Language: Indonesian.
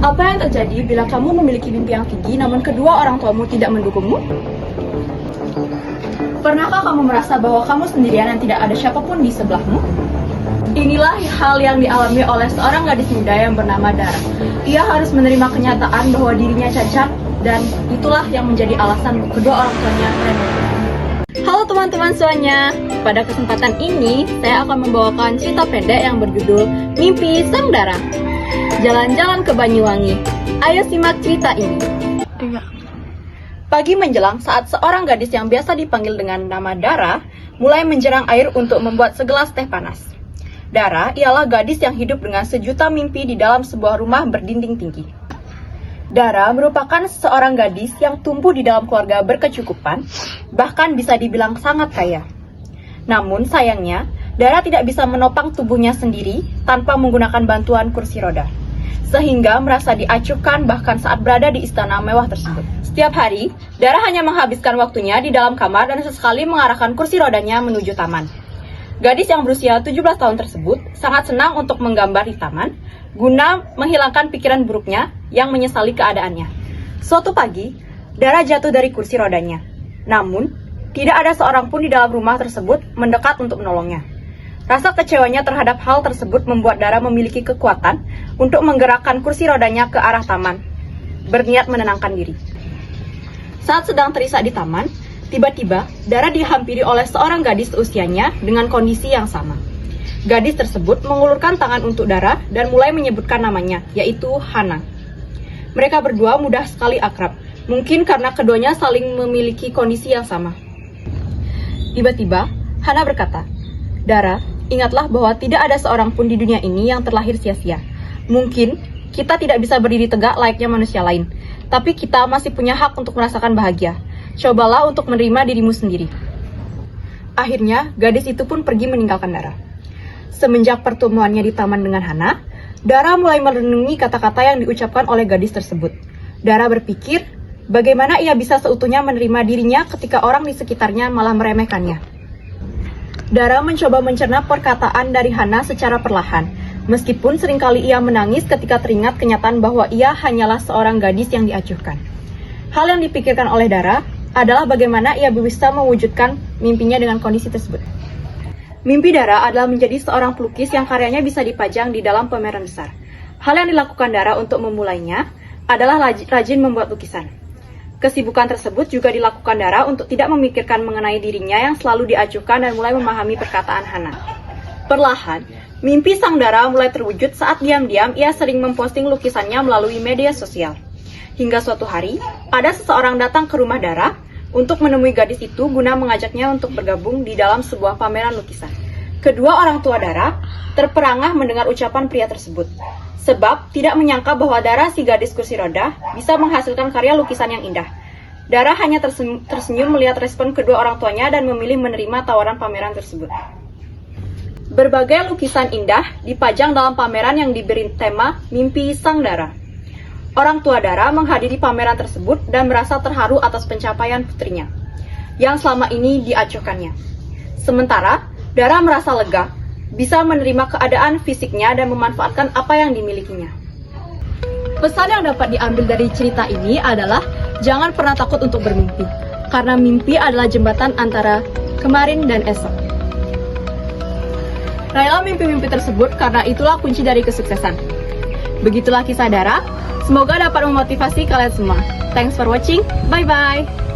Apa yang terjadi bila kamu memiliki mimpi yang tinggi namun kedua orang tuamu tidak mendukungmu? Pernahkah kamu merasa bahwa kamu sendirian dan tidak ada siapapun di sebelahmu? Inilah hal yang dialami oleh seorang gadis muda yang bernama Dara. Ia harus menerima kenyataan bahwa dirinya cacat dan itulah yang menjadi alasan kedua orang tuanya menemui. Halo teman-teman semuanya, pada kesempatan ini saya akan membawakan cerita pendek yang berjudul Mimpi Sang Dara. Jalan-jalan ke Banyuwangi. Ayo simak cerita ini. Pagi menjelang saat seorang gadis yang biasa dipanggil dengan nama Dara mulai menjerang air untuk membuat segelas teh panas. Dara ialah gadis yang hidup dengan sejuta mimpi di dalam sebuah rumah berdinding tinggi. Dara merupakan seorang gadis yang tumbuh di dalam keluarga berkecukupan, bahkan bisa dibilang sangat kaya. Namun sayangnya, Dara tidak bisa menopang tubuhnya sendiri tanpa menggunakan bantuan kursi roda, sehingga merasa diacuhkan bahkan saat berada di istana mewah tersebut. Setiap hari, Dara hanya menghabiskan waktunya di dalam kamar dan sesekali mengarahkan kursi rodanya menuju taman. Gadis yang berusia 17 tahun tersebut sangat senang untuk menggambar di taman, guna menghilangkan pikiran buruknya yang menyesali keadaannya. Suatu pagi, Dara jatuh dari kursi rodanya. Namun, tidak ada seorang pun di dalam rumah tersebut mendekat untuk menolongnya. Rasa kecewanya terhadap hal tersebut membuat Dara memiliki kekuatan untuk menggerakkan kursi rodanya ke arah taman, berniat menenangkan diri. Saat sedang terisak di taman, tiba-tiba Dara dihampiri oleh seorang gadis seusianya dengan kondisi yang sama. Gadis tersebut mengulurkan tangan untuk Dara dan mulai menyebutkan namanya, yaitu Hana. Mereka berdua mudah sekali akrab, mungkin karena keduanya saling memiliki kondisi yang sama. Tiba-tiba, Hana berkata, "Dara, ingatlah bahwa tidak ada seorang pun di dunia ini yang terlahir sia-sia. Mungkin kita tidak bisa berdiri tegak layaknya manusia lain, tapi kita masih punya hak untuk merasakan bahagia. Cobalah untuk menerima dirimu sendiri." Akhirnya, gadis itu pun pergi meninggalkan Dara. Semenjak pertemuannya di taman dengan Hana, Dara mulai merenungi kata-kata yang diucapkan oleh gadis tersebut. Dara berpikir, bagaimana ia bisa seutuhnya menerima dirinya ketika orang di sekitarnya malah meremehkannya. Dara mencoba mencerna perkataan dari Hana secara perlahan, meskipun seringkali ia menangis ketika teringat kenyataan bahwa ia hanyalah seorang gadis yang diacuhkan. Hal yang dipikirkan oleh Dara adalah bagaimana ia bisa mewujudkan mimpinya dengan kondisi tersebut. Mimpi Dara adalah menjadi seorang pelukis yang karyanya bisa dipajang di dalam pameran besar. Hal yang dilakukan Dara untuk memulainya adalah rajin membuat lukisan. Kesibukan tersebut juga dilakukan Dara untuk tidak memikirkan mengenai dirinya yang selalu diacuhkan dan mulai memahami perkataan Hana. Perlahan, mimpi sang Dara mulai terwujud saat diam-diam ia sering memposting lukisannya melalui media sosial. Hingga suatu hari, ada seseorang datang ke rumah Dara untuk menemui gadis itu guna mengajaknya untuk bergabung di dalam sebuah pameran lukisan. Kedua orang tua Dara terperangah mendengar ucapan pria tersebut, sebab tidak menyangka bahwa Dara, si gadis kursi roda, bisa menghasilkan karya lukisan yang indah. Dara hanya tersenyum melihat respon kedua orang tuanya dan memilih menerima tawaran pameran tersebut. Berbagai lukisan indah dipajang dalam pameran yang diberi tema Mimpi Sang Dara. Orang tua Dara menghadiri pameran tersebut dan merasa terharu atas pencapaian putrinya, yang selama ini diacuhkannya. Sementara, Dara merasa lega, bisa menerima keadaan fisiknya dan memanfaatkan apa yang dimilikinya. Pesan yang dapat diambil dari cerita ini adalah jangan pernah takut untuk bermimpi, karena mimpi adalah jembatan antara kemarin dan esok. Raihlah mimpi-mimpi tersebut karena itulah kunci dari kesuksesan. Begitulah kisah Dara, semoga dapat memotivasi kalian semua. Thanks for watching, bye-bye!